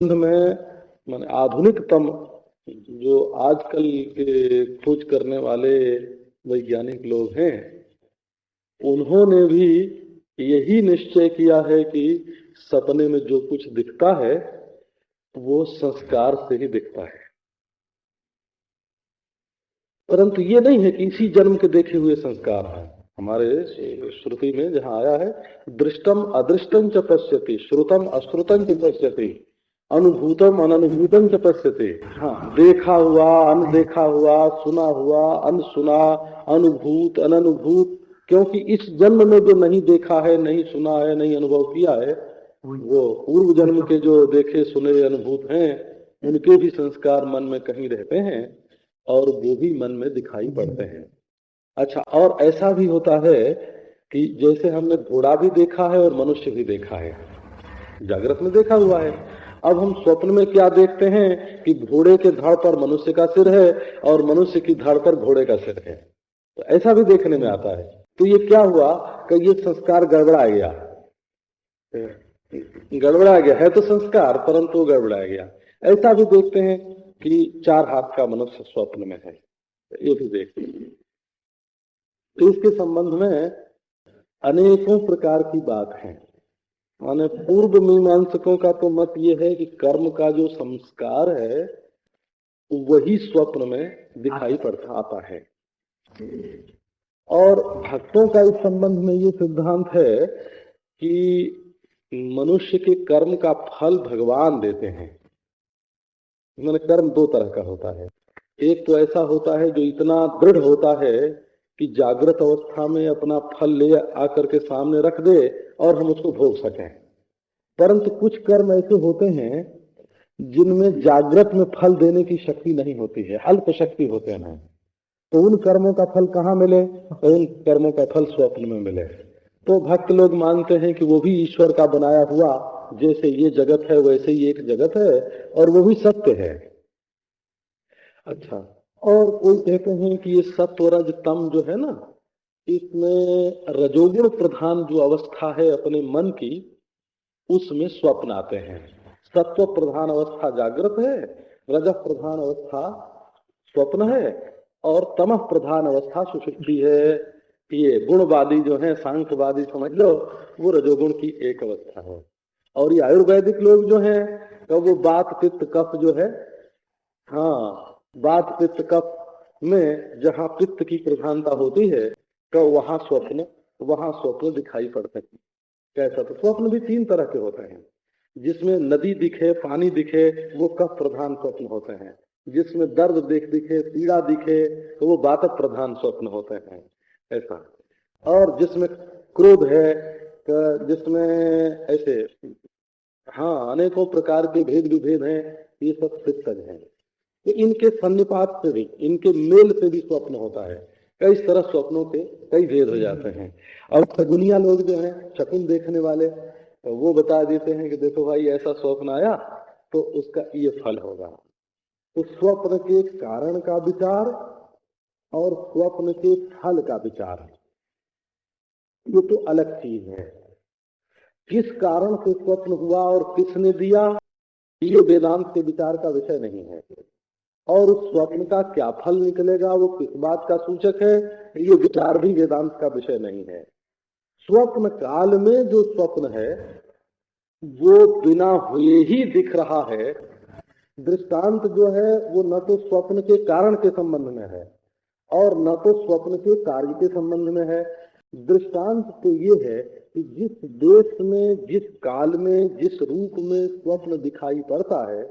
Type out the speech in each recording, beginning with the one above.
में माने आधुनिकतम जो आजकल के खोज करने वाले वैज्ञानिक लोग हैं, उन्होंने भी यही निश्चय किया है कि सपने में जो कुछ दिखता है वो संस्कार से ही दिखता है। परंतु ये नहीं है कि इसी जन्म के देखे हुए संस्कार हैं। हमारे श्रुति में जहाँ आया है, दृष्टम अदृष्टम च पश्यति, श्रुतम अश्रुतम च पश्यति, अनुभूतम अननुभूतम च पश्यति। हाँ, देखा हुआ अनदेखा हुआ, सुना हुआ अनसुना, अनुभूत अननुभूत। क्योंकि इस जन्म में जो नहीं देखा है, नहीं सुना है, नहीं अनुभव किया है, वो पूर्व जन्म के जो देखे सुने अनुभूत हैं, उनके भी संस्कार मन में कहीं रहते हैं और वो भी मन में दिखाई पड़ते हैं। अच्छा, और ऐसा भी होता है कि जैसे हमने घोड़ा भी देखा है और मनुष्य भी देखा है, जागृत में देखा हुआ है। अब हम स्वप्न में क्या देखते हैं कि घोड़े के धड़ पर मनुष्य का सिर है और मनुष्य की धड़ पर घोड़े का सिर है। तो ऐसा भी देखने में आता है। तो ये क्या हुआ कि ये संस्कार गड़बड़ा गया, गड़बड़ा गया है तो संस्कार, परंतु गड़बड़ा गया। ऐसा भी देखते हैं कि 4 हाथ का मनुष्य स्वप्न में है, ये भी देखते हैं। तो इसके संबंध में अनेकों प्रकार की बात है। माने पूर्व मीमांसकों का तो मत ये है कि कर्म का जो संस्कार है वही स्वप्न में दिखाई पड़ता आता है। और भक्तों का इस संबंध में ये सिद्धांत है कि मनुष्य के कर्म का फल भगवान देते हैं। मैंने कर्म 2 तरह का होता है। एक तो ऐसा होता है जो इतना दृढ़ होता है कि जागृत अवस्था में अपना फल ले आकर के सामने रख दे और हम उसको भोग सकें। परंतु कुछ कर्म ऐसे होते हैं जिनमें जागृत में फल देने की शक्ति नहीं होती है, अल्प शक्ति होते हैं। तो उन कर्मों का फल कहाँ मिले? तो उन कर्मों का फल स्वप्न में मिले। तो भक्त लोग मानते हैं कि वो भी ईश्वर का बनाया हुआ, जैसे ये जगत है वैसे ही एक जगत है और वो भी सत्य है। अच्छा, और कोई कहते हैं कि ये सत्व रज तम जो है ना, इसमें रजोगुण प्रधान जो अवस्था है अपने मन की, उसमें स्वप्न आते हैं। सत्व प्रधान अवस्था जागृत है, रज प्रधान अवस्था स्वप्न है और तमह प्रधान अवस्था सुषुप्ति है। ये गुणवादी जो है, सांख्यवादी समझ लो, वो रजोगुण की एक अवस्था है। और ये आयुर्वेदिक लोग जो हैं, तो वो बात पित्त कफ जो है, हाँ, बात पित्त कफ में जहाँ पित्त की प्रधानता होती है तो वहां स्वप्न दिखाई पड़ते हैं। कैसा? तो स्वप्न भी 3 तरह के होते हैं। जिसमें नदी दिखे, पानी दिखे, वो कफ प्रधान स्वप्न होते हैं। जिसमें दर्द दिखे, पीड़ा दिखे, तो वो वात प्रधान स्वप्न होते हैं। ऐसा। और जिसमें क्रोध है, जिसमें ऐसे, हाँ, अनेकों प्रकार के भेद विभेद हैं, ये सब पित्तज हैं। तो इनके सन्निपात से भी, इनके मेल से भी स्वप्न होता है। कई तरह स्वप्नों के कई भेद हो जाते हैं। और शगुनिया लोग जो हैं, शकुन देखने वाले, तो वो बता देते हैं कि देखो भाई ऐसा स्वप्न आया तो उसका ये फल होगा। तो स्वप्न के कारण का विचार और स्वप्न के फल का विचार, ये तो अलग चीज है। किस कारण से स्वप्न हुआ और किसने दिया, ये वेदांत के विचार का विषय नहीं है। और उस स्वप्न का क्या फल निकलेगा, वो किस बात का सूचक है, ये विचार भी वेदांत का विषय नहीं है। स्वप्न काल में जो स्वप्न है वो बिना हुए ही दिख रहा है। दृष्टांत जो है वो न तो स्वप्न के कारण के संबंध में है और न तो स्वप्न के कार्य के संबंध में है। दृष्टांत तो ये है कि जिस देश में, जिस काल में, जिस रूप में स्वप्न दिखाई पड़ता है,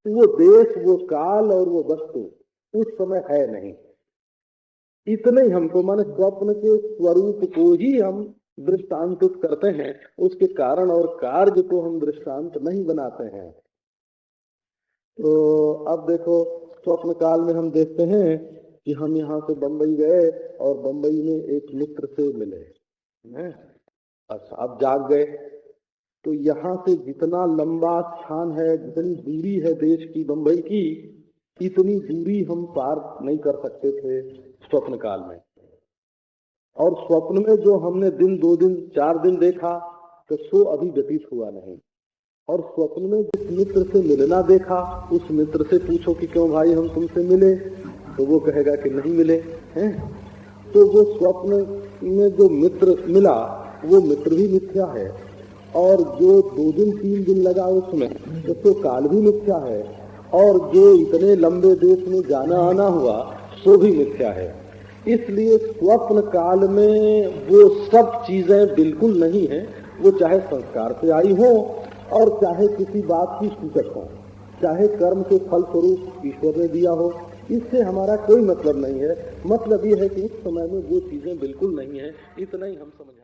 वो देश, वो काल और वो वस्तु उस समय है नहीं। इतने ही हमको, माने स्वप्न के स्वरूप को ही हम दृष्टांतित करते हैं, उसके कारण और कार्य को हम दृष्टांत नहीं बनाते हैं। तो अब देखो, स्वप्न काल में हम देखते हैं कि हम यहाँ से बंबई गए और बंबई में एक मित्र से मिले हैं। अच्छा, अब जाग गए तो यहाँ से जितना लंबा स्थान है, जितनी दूरी है देश की, बंबई की, इतनी दूरी हम पार नहीं कर सकते थे स्वप्न काल में। और स्वप्न में जो हमने दिन, 2 दिन, 4 दिन देखा, तो सो अभी व्यतीत हुआ नहीं। और स्वप्न में जिस मित्र से मिलना देखा उस मित्र से पूछो कि क्यों भाई हम तुमसे मिले, तो वो कहेगा कि नहीं मिले हैं। तो वो स्वप्न में जो मित्र मिला वो मित्र भी मिथ्या है, और जो 2 दिन 3 दिन लगा उसमें तो काल भी मिथ्या है, और जो इतने लंबे देश में जाना आना हुआ सो भी मिथ्या है। इसलिए स्वप्न काल में वो सब चीजें बिल्कुल नहीं है, वो चाहे संस्कार से आई हो और चाहे किसी बात की सूचक हो, चाहे कर्म के फल स्वरूप ईश्वर ने दिया हो, इससे हमारा कोई मतलब नहीं है। मतलब ये है कि उस समय में वो चीजें बिल्कुल नहीं है, इतना ही हम समझ